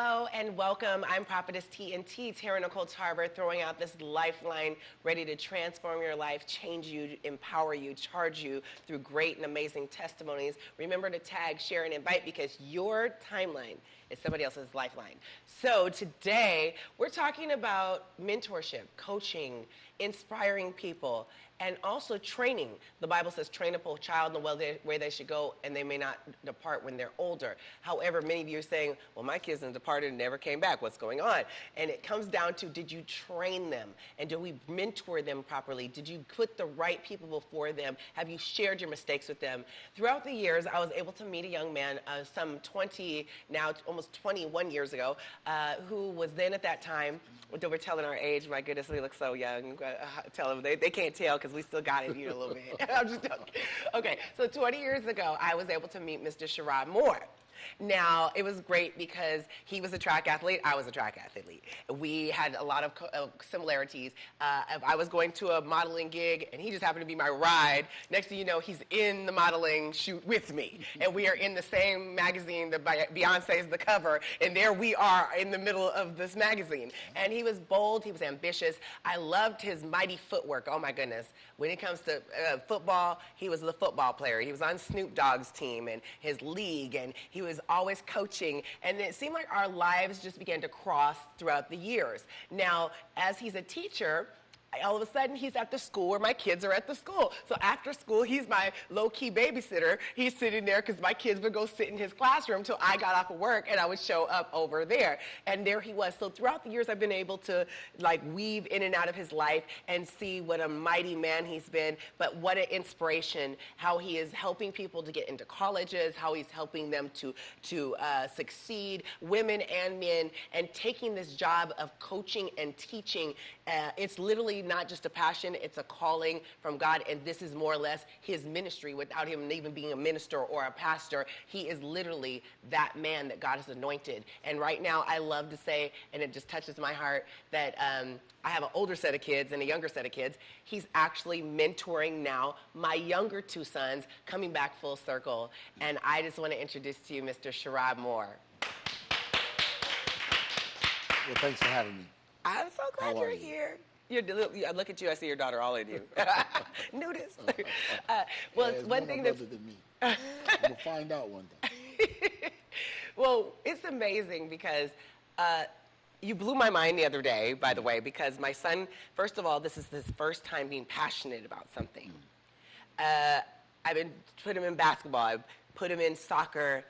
Hello and welcome. I'm Prophetess TNT, Taryn Tarver, throwing out this lifeline ready to transform your life, change you, empower you, charge you through great and amazing testimonies. Remember to tag, share, and invite because your timeline is somebody else's lifeline. So today we're talking about mentorship, coaching, inspiring people, and also training. The Bible says, train up a child in the way they should go, and they may not depart when they're older. However, many of you are saying, well, my kids have departed and never came back. What's going on? And it comes down to, did you train them? And do we mentor them properly? Did you put the right people before them? Have you shared your mistakes with them? Throughout the years, I was able to meet a young man, some 20, now almost 21 years ago, who was then at that time, we're telling our age, my goodness, we look so young. Tell them, they can't tell because we still got it in a little bit. I'm just joking. Okay, so 20 years ago, I was able to meet Mr. Shaurad Moore. Now, it was great because he was a track athlete, I was a track athlete. We had a lot of similarities. I was going to a modeling gig, and he just happened to be my ride. Next thing you know, he's in the modeling shoot with me. And we are in the same magazine, Beyonce's the cover, and there we are in the middle of this magazine. And he was bold, he was ambitious. I loved his mighty footwork, oh my goodness. When it comes to football, he was the football player. He was on Snoop Dogg's team and his league, and he was always coaching, and it seemed like our lives just began to cross throughout the years. Now, as he's a teacher, all of a sudden, he's at the school where my kids are at the school. So after school, he's my low-key babysitter. He's sitting there because my kids would go sit in his classroom till I got off of work, and I would show up over there. And there he was. So throughout the years, I've been able to like weave in and out of his life and see what a mighty man he's been, but what an inspiration, how he is helping people to get into colleges, how he's helping them to succeed, women and men, and taking this job of coaching and teaching. It's literally not just a passion, it's a calling from God, and this is more or less his ministry without him even being a minister or a pastor. He is literally that man that God has anointed. And right now, I love to say, and it just touches my heart, that I have an older set of kids and a younger set of kids. He's actually mentoring now my younger two sons, coming back full circle. And I just want to introduce to you Mr. Shaurad Moore. Well, thanks for having me. I'm so glad you're here. I look at you, I see your daughter all in you. Notice. Well, it's one thing that's... than me. We'll find out one day. Well, it's amazing because you blew my mind the other day, by the way, because my son, first of all, this is his first time being passionate about something. I've been put him in basketball, I put him in soccer,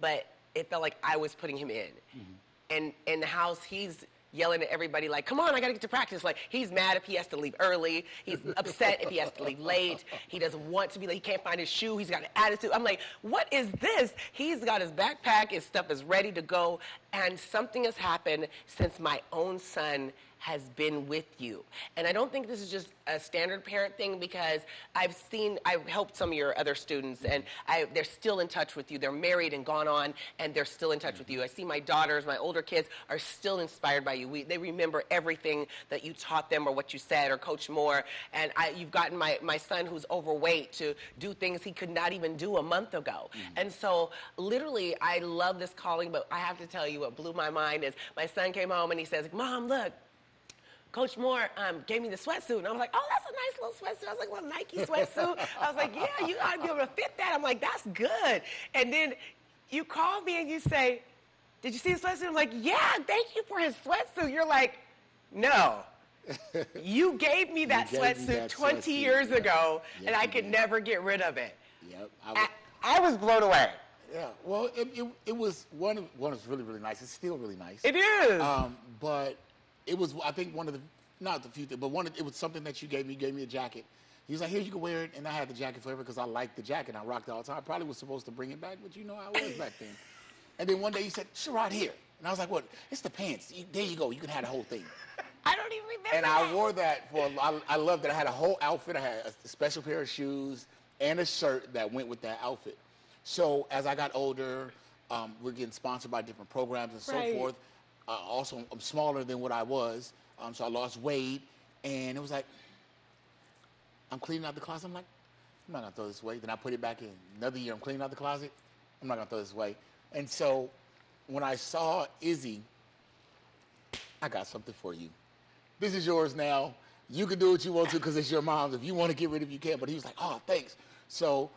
but it felt like I was putting him in. And in the house, he's yelling at everybody like, come on, I got to get to practice. Like, he's mad if he has to leave early. He's upset if he has to leave late. He doesn't want to be late. He can't find his shoe. He's got an attitude. I'm like, what is this? He's got his backpack. His stuff is ready to go. And something has happened since my own son has been with you. And I don't think this is just a standard parent thing because I've helped some of your other students and they're still in touch with you. They're married and gone on and they're still in touch with you. I see my daughters, my older kids are still inspired by you. They remember everything that you taught them or what you said or Coach Moore. And you've gotten my son who's overweight to do things he could not even do a month ago. And so literally I love this calling, but I have to tell you what blew my mind is my son came home and he says, Mom, look, Coach Moore gave me the sweatsuit. And I was like, oh, that's a nice little sweatsuit. I was like, well, Nike sweatsuit. I was like, yeah, you ought to be able to fit that. I'm like, that's good. And then you call me and you say, did you see the sweatsuit? I'm like, yeah, thank you for his sweatsuit. You're like, no. You gave me that sweatsuit 20 years ago, and I could never get rid of it. Yep. I was blown away. Yeah, well, it was, one was really, really nice. It's still really nice. It is. But it was, I think, one of the, not the few things, but it was something that you gave me a jacket. He was like, here, you can wear it. And I had the jacket forever because I liked the jacket. I rocked it all the time. I probably was supposed to bring it back, but you know how I was back then. And then one day he said, Shaurad, here. And I was like, what? It's the pants. There you go. You can have the whole thing. I don't even remember And that. I wore that I loved that. I had a whole outfit. I had a special pair of shoes and a shirt that went with that outfit. So as I got older, we're getting sponsored by different programs and so forth. Also, I'm smaller than what I was, so I lost weight. And it was like, I'm cleaning out the closet. I'm like, I'm not going to throw this away. Then I put it back in. Another year, I'm cleaning out the closet. I'm not going to throw this away. And so when I saw Izzy, I got something for you. This is yours now. You can do what you want to because it's your mom's. If you want to get rid of it, you can. But he was like, oh, thanks. So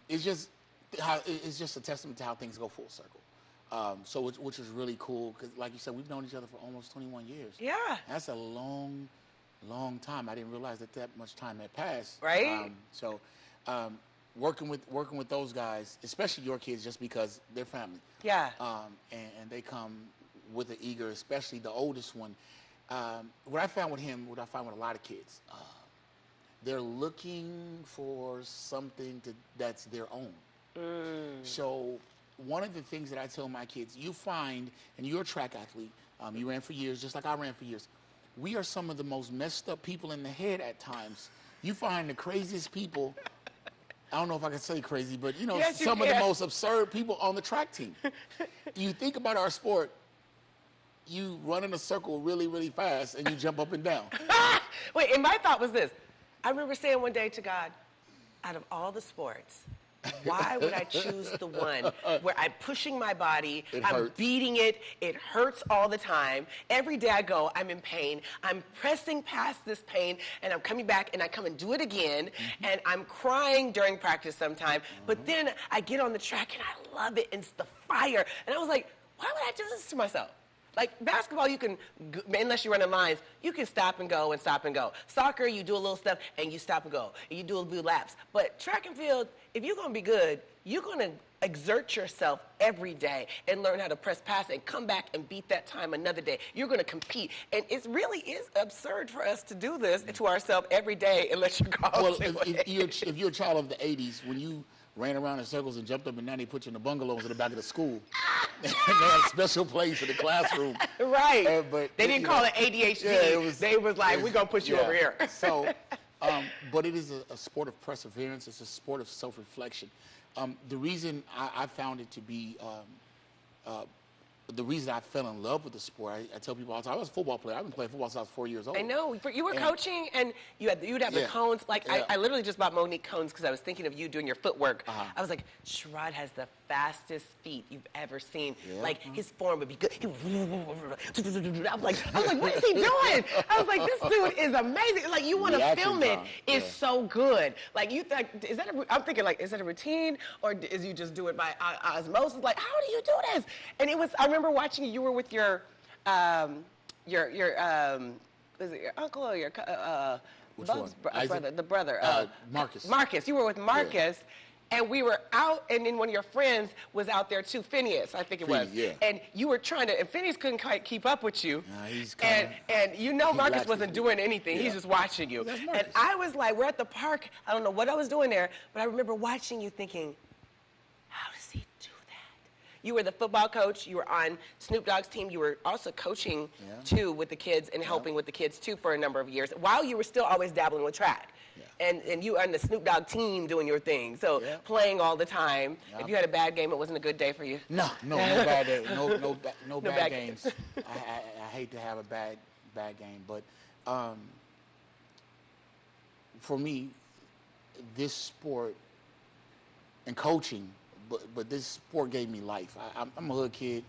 it's just a testament to how things go full circle. Which is really cool because, like you said, we've known each other for almost 21 years. Yeah. That's a long time. I didn't realize that much time had passed. Right. Working with those guys, especially your kids, just because they're family. Yeah. And they come with an eager, especially the oldest one. What I found with a lot of kids, they're looking for something that's their own. So one of the things that I tell my kids, you find, and you're a track athlete, you ran for years, just like I ran for years. We are some of the most messed up people in the head at times. You find the craziest people, I don't know if I can say crazy, but yes, some of the most absurd people on the track team. You think about our sport, you run in a circle really, really fast and you jump up and down. Wait, and my thought was this. I remember saying one day to God, out of all the sports, why would I choose the one where I'm pushing my body, I'm beating it, it hurts all the time. Every day I go, I'm in pain. I'm pressing past this pain, and I'm coming back, and I come and do it again, and I'm crying during practice sometimes. But then I get on the track, and I love it, and it's the fire. And I was like, why would I do this to myself? Like basketball, you can, unless you're running lines, you can stop and go and stop and go. Soccer, you do a little stuff and you stop and go. And you do a few laps. But track and field, if you're going to be good, you're going to exert yourself every day and learn how to press past and come back and beat that time another day. You're going to compete. And it really is absurd for us to do this to ourselves every day unless you're called to it. If you're a child of the 80s, when you ran around in circles and jumped up and down, they put you in the bungalows in the back of the school. They had a special place in the classroom. Right. But they didn't call it ADHD. Yeah, they was like, we're going to put you over here. So, but it is a sport of perseverance. It's a sport of self-reflection. The reason I found it to be, the reason I fell in love with the sport, I tell people all the time, I was a football player. I've been playing football since I was 4 years old. I know. You were coaching, and you'd have the cones. Like, I literally just bought Monique cones because I was thinking of you doing your footwork. I was like, Shaurad has the fastest feet you've ever seen. Like, his form would be good. I was like, what is he doing? I was like, this dude is amazing. Like, you want to film it. It's so good. Like, you think, I'm thinking, like, is that a routine, or is you just do it by osmosis? Like, how do you do this? And it was, I remember watching you were with your was it your uncle or your Bub's brother, the brother, Marcus. Marcus, you were with Marcus, and we were out, and then one of your friends was out there too, Phineas, I think it was. Yeah. And you were trying to, and Phineas couldn't quite keep up with you. He's and Marcus wasn't doing anything. He's just watching you. And I was like, we're at the park. I don't know what I was doing there, but I remember watching you thinking, how does he do that? You were the football coach. You were on Snoop Dogg's team. You were also coaching, too, with the kids and helping with the kids, too, for a number of years, while you were still always dabbling with track. And you were on the Snoop Dogg team doing your thing, so playing all the time. If you had a bad game, it wasn't a good day for you. No bad day. No bad games. I hate to have a bad game, but for me, this sport and coaching, but this sport gave me life. I'm a hood kid.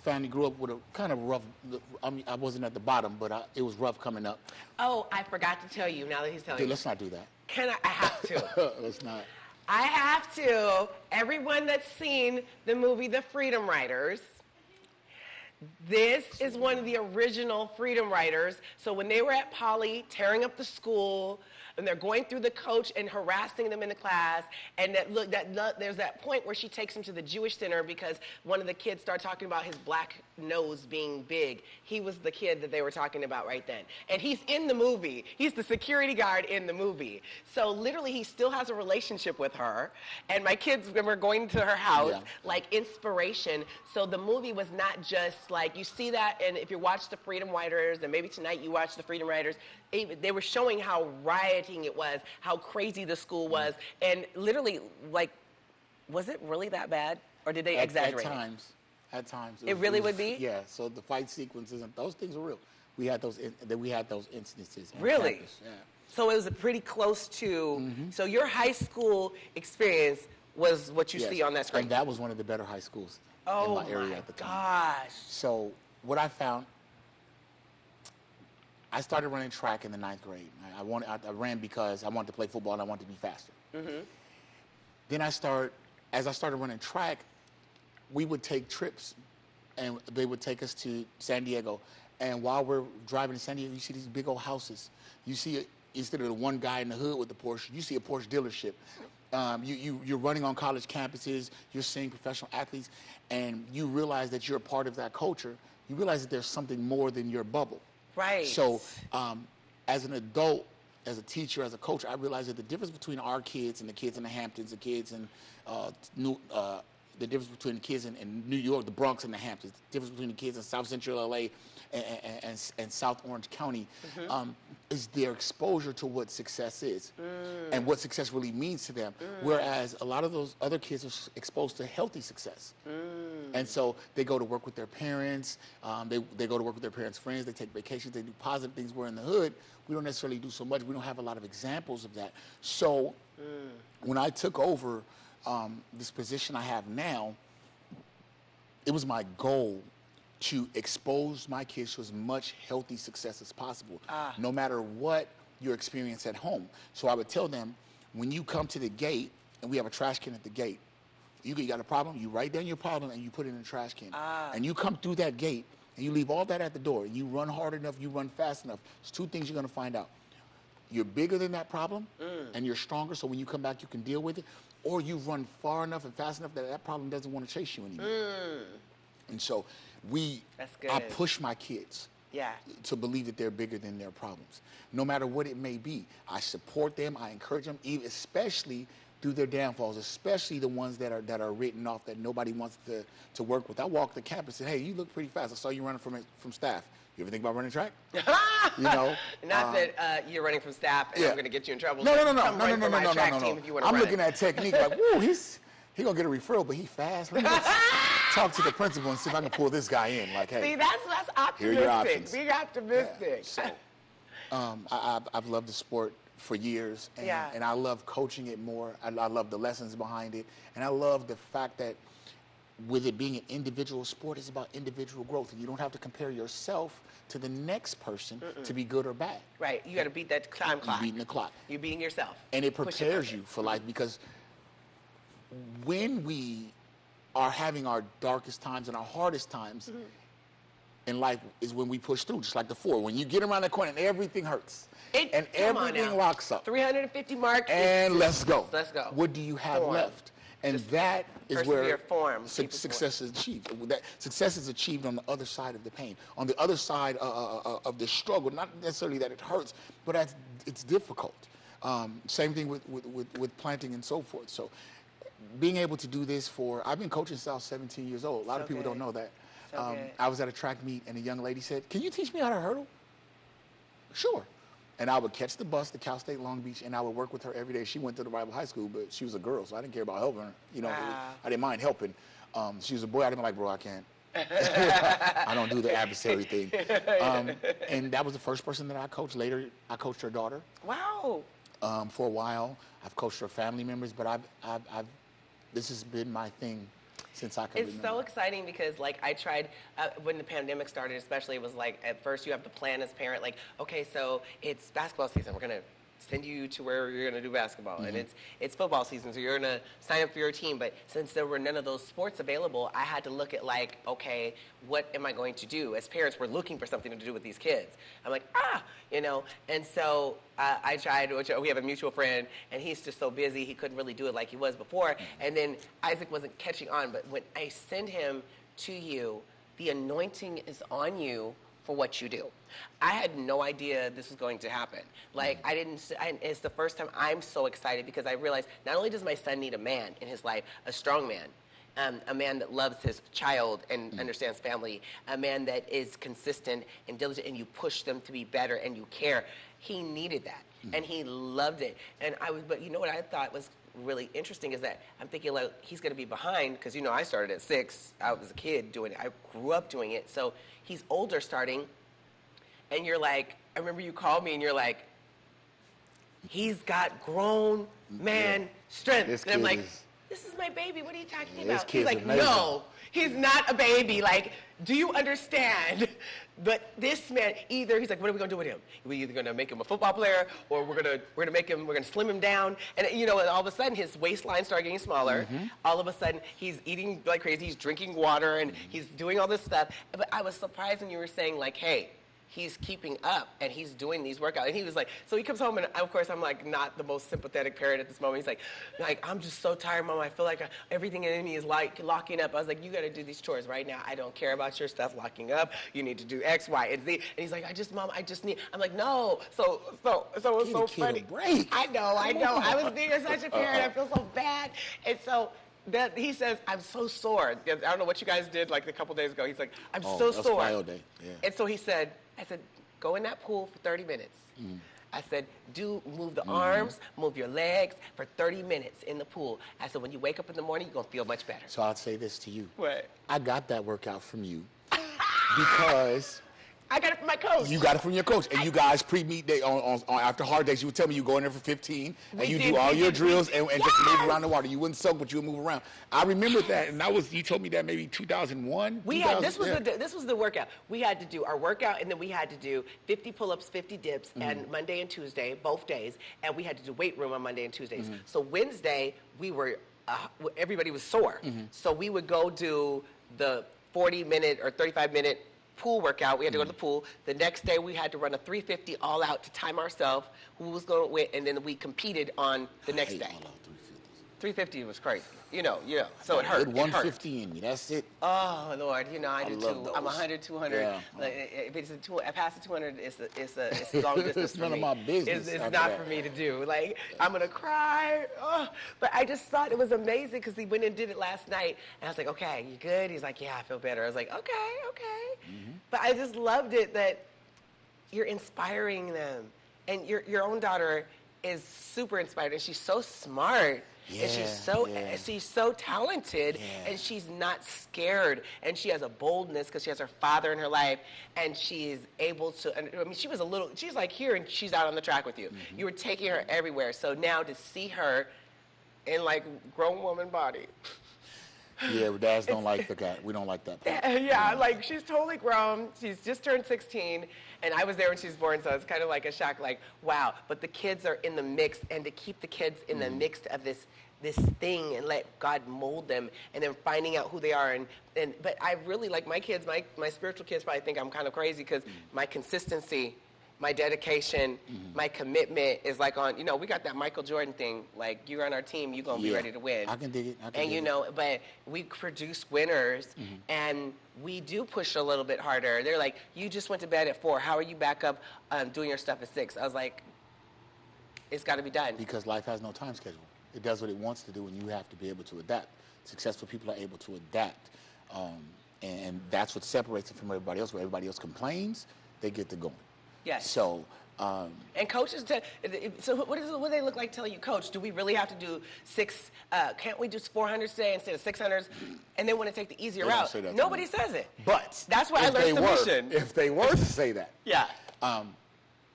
Family grew up with a kind of rough, I wasn't at the bottom, but it was rough coming up. Oh, I forgot to tell you now that he's telling you. Let's not do that. I have to. Let's not. I have to. Everyone that's seen the movie The Freedom Riders, this is one of the original Freedom Riders. So when they were at Poly, tearing up the school, and they're going through the coach and harassing them in the class, and there's that point where she takes him to the Jewish Center because one of the kids started talking about his black nose being big. He was the kid that they were talking about right then. And he's in the movie. He's the security guard in the movie. So literally he still has a relationship with her. And my kids were going to her house, like inspiration. So the movie was not just like, you see that, and if you watch The Freedom Riders, and maybe tonight you watch The Freedom Riders, they were showing how rioting it was, how crazy the school was, and literally, like, was it really that bad, or did they exaggerate? At times. It really would be? Yeah, so the fight sequences, and those things were real. We had those instances. Really? Campus, yeah. So it was pretty close to, so your high school experience was what you Yes. see on that screen. And that was one of the better high schools in my area at the time. Gosh. So what I found, I started running track in the 9th grade. I ran because I wanted to play football and I wanted to be faster. Then as I started running track, we would take trips, and they would take us to San Diego. And while we're driving to San Diego, you see these big old houses. You see, instead of the one guy in the hood with the Porsche, you see a Porsche dealership. You're running on college campuses, you're seeing professional athletes, and you realize that you're a part of that culture. You realize that there's something more than your bubble. Right. So as an adult, as a teacher, as a coach, I realized that the difference between our kids and the kids in the Hamptons, the kids in the difference between the kids in New York, the Bronx, and the Hamptons, the difference between the kids in South Central LA and South Orange County is their exposure to what success is and what success really means to them. Whereas a lot of those other kids are exposed to healthy success. And so they go to work with their parents, they go to work with their parents' friends, they take vacations, they do positive things. Where in the hood, we don't necessarily do so much. We don't have a lot of examples of that. So when I took over this position I have now, it was my goal to expose my kids to as much healthy success as possible, no matter what your experience at home. So I would tell them, when you come to the gate, and we have a trash can at the gate, you got a problem, you write down your problem and you put it in the trash can. And you come through that gate and you leave all that at the door, and you run hard enough, you run fast enough. There's two things you're gonna find out. You're bigger than that problem and you're stronger, so when you come back you can deal with it, or you run far enough and fast enough that that problem doesn't want to chase you anymore. And so I push my kids to believe that they're bigger than their problems, no matter what it may be. I support them, I encourage them, especially through their downfalls, especially the ones that are written off, that nobody wants to work with. I walk the campus and say, hey, you look pretty fast. I saw you running from staff. You ever think about running track? You know, not that you're running from staff and I'm going to get you in trouble. No. I'm run looking at technique like, woo, he gonna get a referral, but he fast. Let me go talk to the principal and see if I can pull this guy in. Like, hey, see, that's optimistic. Here are your options. Be optimistic. Yeah. So, I've loved the sport for years, and I love coaching it more. I love the lessons behind it, and I love the fact that with it being an individual sport, it's about individual growth, and you don't have to compare yourself to the next person to be good or bad. Right, you got to beat that time clock. You're beating the clock. You're beating yourself. And it prepares you for life, because when we are having our darkest times and our hardest times in life is when we push through, just like the 4. When you get around the corner and everything hurts and everything locks up. 350 mark. And let's go. Let's go. What do you have left? And that is where success is achieved. That success is achieved on the other side of the pain, on the other side of the struggle. Not necessarily that it hurts, but it's difficult. Same thing with planting and so forth. So being able to do this I've been coaching since I was 17 years old. A lot of people don't know that. I was at a track meet and a young lady said, can you teach me how to hurdle? Sure. And I would catch the bus to Cal State Long Beach, and I would work with her every day. She went to the rival high school, but she was a girl, so I didn't care about helping her. You know, I didn't mind helping. She was a boy. I didn't be like, bro, I can't. I don't do the adversary thing. And that was the first person that I coached. Later, I coached her daughter. Wow. For a while, I've coached her family members, but this has been my thing since I can remember. It's so exciting because, like, I tried, when the pandemic started especially, it was like, at first you have to plan as parent, like, okay, so it's basketball season. We're going to send you to where you're going to do basketball. And it's football season, so you're going to sign up for your team. But since there were none of those sports available, I had to look at, like, okay, what am I going to do? As parents, we're looking for something to do with these kids. I'm like, you know. And so I tried, we have a mutual friend, and he's just so busy, he couldn't really do it like he was before. And then Isaac wasn't catching on. But when I send him to you, the anointing is on you for what you do. I had no idea this was going to happen. Like, it's the first time I'm so excited, because I realized not only does my son need a man in his life, a strong man, a man that loves his child and understands family, a man that is consistent and diligent, and you push them to be better and you care. He needed that, and he loved it. But you know what I thought was really interesting is that I'm thinking, like, he's going to be behind, because, you know, I started at 6. I was a kid doing it. I grew up doing it. So he's older starting, and you're like, I remember you called me and you're like, he's got grown man strength. This and I'm like, is this is my baby. What are you talking This about? He's kid's like, amazing. no, he's not a baby. Like, do you understand? But this man, either he's like, what are we gonna do with him? We're either gonna make him a football player, or we're gonna slim him down. And and all of a sudden his waistline started getting smaller. All of a sudden he's eating like crazy. He's drinking water and he's doing all this stuff. But I was surprised when you were saying like, hey, he's keeping up and he's doing these workouts. And he was like, so he comes home and of course I'm like not the most sympathetic parent at this moment. He's like I'm just so tired, Mom. I feel like everything in me is like locking up. I was like, you got to do these chores right now. I don't care about your stuff locking up. You need to do X, Y, and Z. And he's like, Mom, I just need. I'm like, no. So it was so funny. A break. I know. I was being such a parent. I feel so bad. And so. That he says, I'm so sore. I don't know what you guys did like a couple days ago. He's like, I'm so sore. File day. Yeah. And so I said, go in that pool for 30 minutes. I said, move the arms, move your legs for 30 minutes in the pool. I said, when you wake up in the morning, you're going to feel much better. So I'll say this to you. What? I got that workout from you because I got it from my coach. you got it from your coach. And you guys pre-meet day on after hard days, you would tell me you go in there for 15 and you do all your drills and just move around the water. You wouldn't soak, but you would move around. I remember that, and you told me that maybe 2001. This was the workout. We had to do our workout, and then we had to do 50 pull-ups, 50 dips, and Monday and Tuesday, both days, and we had to do weight room on Monday and Tuesdays. So Wednesday, everybody was sore. So we would go do the 40-minute or 35-minute pool workout. We had to go to the pool. The next day we had to run a 350 all out to time ourselves who was going to win, and then we competed on the next day. 350 was crazy. So it hurt. It 150 in me. That's it. Oh, Lord. I do love too. I'm 100, 200. Yeah. Like, if it's I pass the 200, it's a long distance It's for none me. of my business It's after not that. for me to do. Like, I'm going to cry. Oh. But I just thought it was amazing because he went and did it last night. And I was like, okay, you good? He's like, yeah, I feel better. I was like, okay. But I just loved it that you're inspiring them. And your own daughter is super inspired. And she's so smart. And she's so talented, and she's not scared, and she has a boldness because she has her father in her life, and she is able to. I mean, she's like here, and she's out on the track with you. You were taking her everywhere, so now to see her in like grown woman body. Yeah, dads don't like the guy. We don't like that part. Yeah, like she's totally grown. She's just turned 16, and I was there when she was born, so it's kind of like a shock, like, wow. But the kids are in the mix, and to keep the kids in the mix of this thing and let God mold them, and then finding out who they are. But I really like my kids, my spiritual kids probably think I'm kind of crazy because my consistency, my dedication, my commitment is like on, we got that Michael Jordan thing, like you're on our team, you're going to be ready to win. I can dig it. But we produce winners, and we do push a little bit harder. They're like, you just went to bed at 4. How are you back up doing your stuff at 6? I was like, it's got to be done. Because life has no time schedule. It does what it wants to do, and you have to be able to adapt. Successful people are able to adapt. And that's what separates them from everybody else. Where everybody else complains, they get to going. Yes. So, and coaches, so what do they look like telling you, Coach, do we really have to do 6, can't we do 400s today instead of 600s? And they want to take the easier route. Nobody says it. But that's why I learned submission. If they were to say that,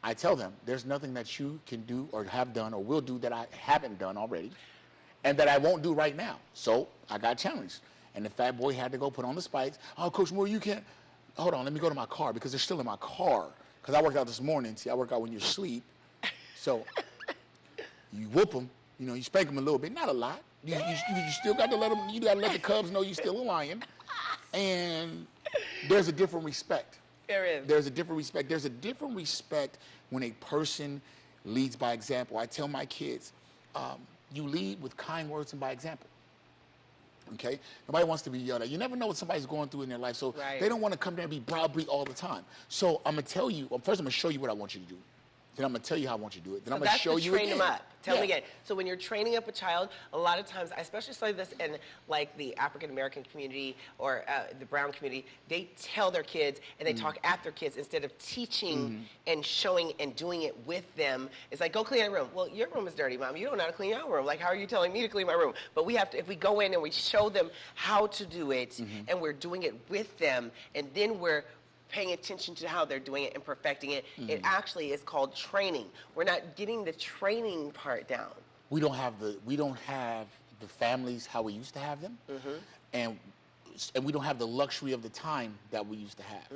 I I tell them there's nothing that you can do or have done or will do that I haven't done already and that I won't do right now. So I got challenged. And the fat boy had to go put on the spikes. Oh, Coach Moore, you can't. Hold on, let me go to my car because they're still in my car. Because I worked out this morning. See, I work out when you're asleep. So you whoop them. You spank them a little bit. Not a lot. You still got to let them. You got to let the cubs know you're still a lion. And there's a different respect. There is. There's a different respect. There's a different respect when a person leads by example. I tell my kids, you lead with kind words and by example. Okay? Nobody wants to be yelled at. You never know what somebody's going through in their life, so they don't want to come there and be browbeat all the time. So I'm going to tell you, first I'm going to show you what I want you to do. Then I'm going to tell you how I want you to do it. Then I'm going to show you train again. them up. Tell me again. So when you're training up a child, a lot of times, I especially saw this in like the African American community or the brown community, they tell their kids and they talk at their kids instead of teaching and showing and doing it with them. It's like, go clean your room. Well, your room is dirty, Mom. You don't know how to clean your room. Like, how are you telling me to clean my room? But we have to, if we go in and we show them how to do it and we're doing it with them, and then we're paying attention to how they're doing it and perfecting it, it actually is called training. We're not getting the training part down. We don't have the families how we used to have them, and we don't have the luxury of the time that we used to have.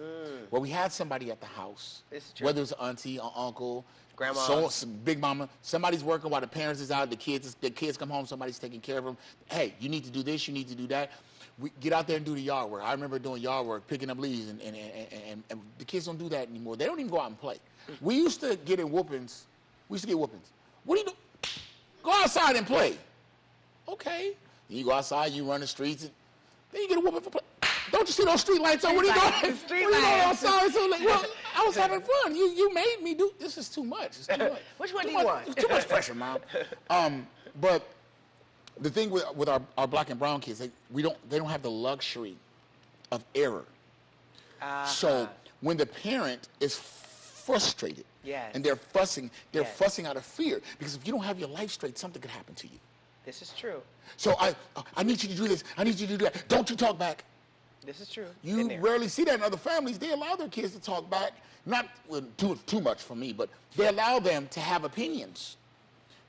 Where we had somebody at the house, whether it's auntie or uncle, grandma, some big mama, somebody's working while the parents is out, the kids come home, somebody's taking care of them. Hey, you need to do this, you need to do that. We get out there and do the yard work. I remember doing yard work, picking up leaves, and the kids don't do that anymore. They don't even go out and play. We used to get in whoopings. We used to get whoopings. What do you do? Go outside and play. Okay. You go outside, you run the streets, and then you get a whooping for play. Don't you see those street lights on? What are you doing? What are you doing outside? So like, well, I was having fun. You made me do. This is too much. It's too much. Which one do you want? It's too much pressure, Mom. But the thing with our black and brown kids, they don't have the luxury of error. So when the parent is frustrated and they're fussing out of fear, because if you don't have your life straight, something could happen to you. This is true. So I need you to do this. I need you to do that. Don't you talk back. This is true. You rarely see that in other families. They allow their kids to talk back. Not too much for me, but they allow them to have opinions,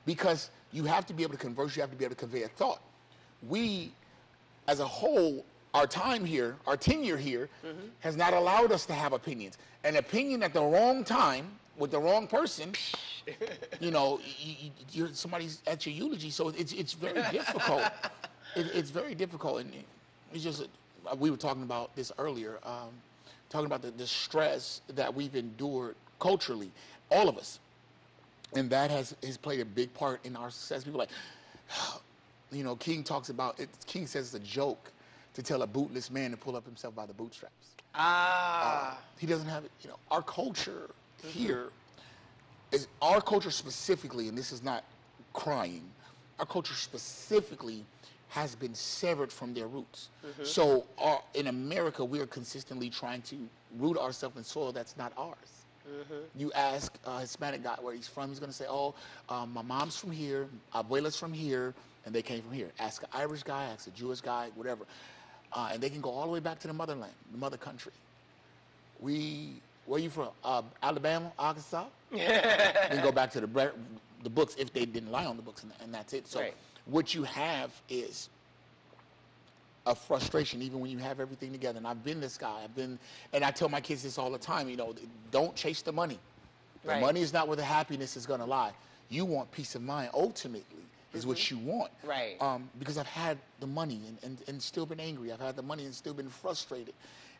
because you have to be able to converse. You have to be able to convey a thought. We, as a whole, our time here, our tenure here, has not allowed us to have opinions. An opinion at the wrong time with the wrong person, you're somebody's at your eulogy, so it's very difficult. It's very difficult, and it's just. We were talking about this earlier, talking about the stress that we've endured culturally, all of us. And that has played a big part in our success. People are like, King talks about it. King says it's a joke to tell a bootless man to pull up himself by the bootstraps. He doesn't have it. Our culture here is our culture specifically, and this is not crying. Our culture specifically has been severed from their roots. So in America, we are consistently trying to root ourselves in soil that's not ours. You ask a Hispanic guy where he's from, he's going to say, my mom's from here, abuela's from here, and they came from here. Ask an Irish guy, ask a Jewish guy, whatever. And they can go all the way back to the motherland, the mother country. Where are you from? Alabama, Arkansas? Then go back to the books if they didn't lie on the books, and that's it. So. Right. What you have is a frustration, even when you have everything together. And I've been this guy. And I tell my kids this all the time. Don't chase the money. The money is not where the happiness is going to lie. You want peace of mind. Ultimately, is what you want. Right. Because I've had the money and still been angry. I've had the money and still been frustrated.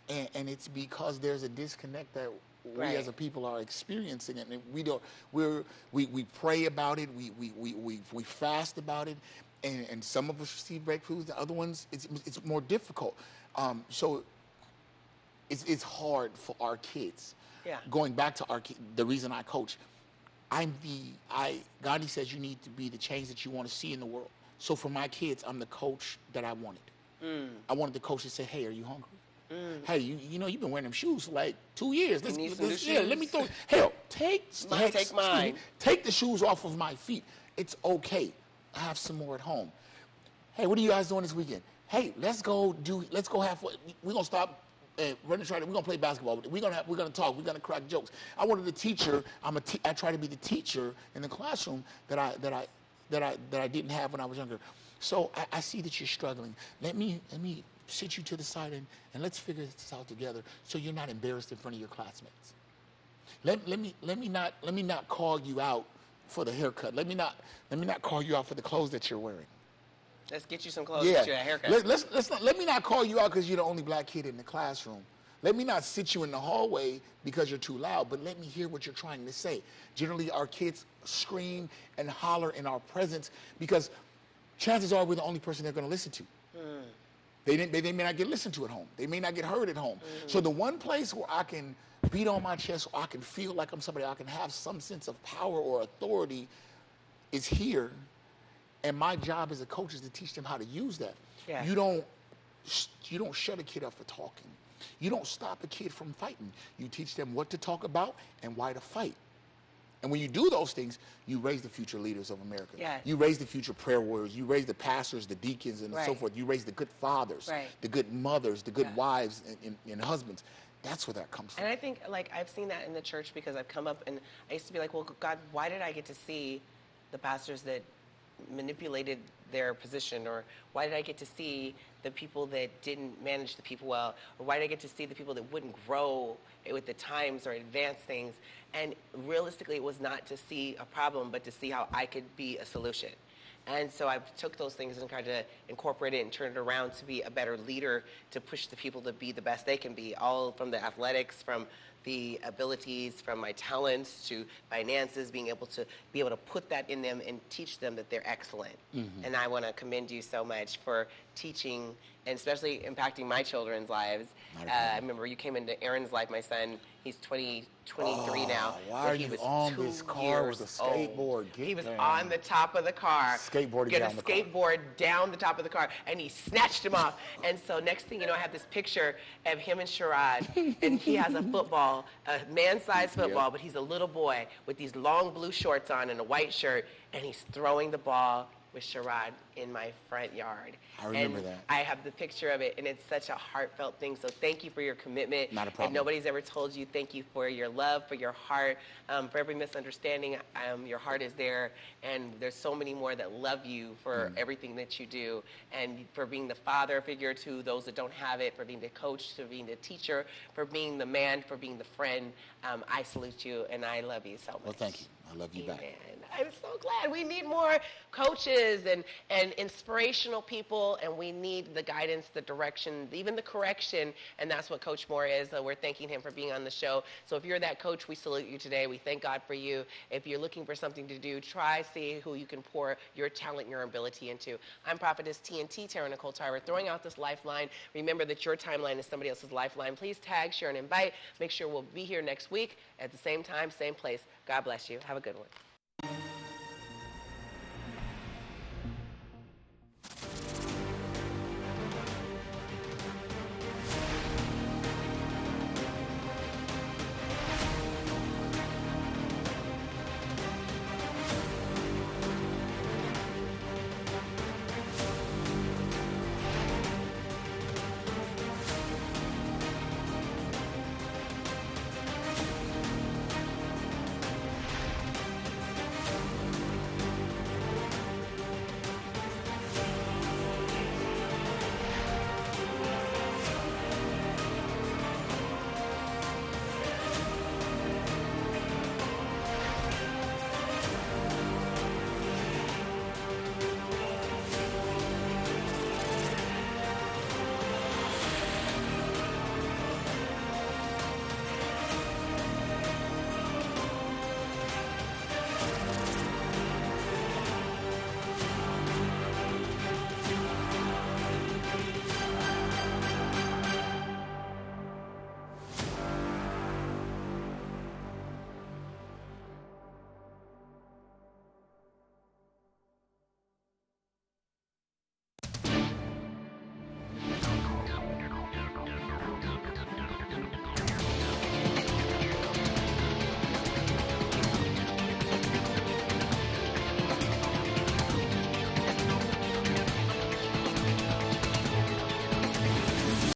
And it's because there's a disconnect that we as a people are experiencing it, and we pray about it, we fast about it, and some of us receive breakthroughs, the other ones it's more difficult. So it's hard for our kids. Yeah. Going back to the reason I coach, Gandhi says you need to be the change that you want to see in the world. So for my kids, I'm the coach that I wanted. I wanted the coach to say, hey, are you hungry? Hey, you've been wearing them shoes for like 2 years. Let me throw. Hell, take mine. Take the shoes off of my feet. It's okay. I have some more at home. Hey, what are you guys doing this weekend? Hey, let's go have fun. We're gonna stop running track. We're gonna play basketball. We're gonna talk. We're gonna crack jokes. I wanted a teacher. I try to be the teacher in the classroom that I didn't have when I was younger. So I see that you're struggling. Let me sit you to the side and let's figure this out together, so you're not embarrassed in front of your classmates. Let me not call you out for the haircut. Let me not call you out for the clothes that you're wearing. Let's get you some clothes. Get you a haircut. Let me not call you out because you're the only black kid in the classroom. Let me not sit you in the hallway because you're too loud, but let me hear what you're trying to say. Generally, our kids scream and holler in our presence because chances are we're the only person they're going to listen to. They may not get listened to at home. They may not get heard at home. So the one place where I can beat on my chest, or I can feel like I'm somebody, I can have some sense of power or authority, is here. And my job as a coach is to teach them how to use that. Yeah. You don't shut a kid up for talking. You don't stop a kid from fighting. You teach them what to talk about and why to fight. And when you do those things, you raise the future leaders of America. Yes. You raise the future prayer warriors. You raise the pastors, the deacons, and so forth. You raise the good fathers, the good mothers, the good wives and husbands. That's where that comes from. And I think, I've seen that in the church because I've come up and I used to be like, well, God, why did I get to see the pastors that manipulated their position, or why did I get to see the people that didn't manage the people well, or why did I get to see the people that wouldn't grow with the times or advance things? And realistically, it was not to see a problem, but to see how I could be a solution. And so I took those things and tried to incorporate it and turn it around to be a better leader, to push the people to be the best they can be, all from the athletics, from the abilities, from my talents to finances, being able to put that in them and teach them that they're excellent. Mm-hmm. And I want to commend you so much for teaching and especially impacting my children's lives. I remember you came into Aaron's life, my son. He's 23 now. Why are you on this car with a skateboard? He was on the top of the car. Skateboarding down the car. Skateboard down the top of the car, and he snatched him off. And so next thing you know, I have this picture of him and Shaurad, and he has a football, a man-sized football, but he's a little boy with these long blue shorts on and a white shirt, and he's throwing the ball with Shaurad in my front yard. I remember that. I have the picture of it, and it's such a heartfelt thing. So thank you for your commitment. Not a problem. If nobody's ever told you, thank you for your love, for your heart, for every misunderstanding. Your heart is there, and there's so many more that love you for everything that you do, and for being the father figure to those that don't have it, for being the coach, to being the teacher, for being the man, for being the friend. I salute you, and I love you so much. Well, thank you. I love you back. I'm so glad. We need more coaches and inspirational people, and we need the guidance, the direction, even the correction, and that's what Coach Moore is. We're thanking him for being on the show. So if you're that coach, we salute you today. We thank God for you. If you're looking for something to do, see who you can pour your talent, your ability into. I'm Prophetess TNT, Taryn Tarver, throwing out this lifeline. Remember that your timeline is somebody else's lifeline. Please tag, share, and invite. Make sure we'll be here next week at the same time, same place. God bless you. Have a good one.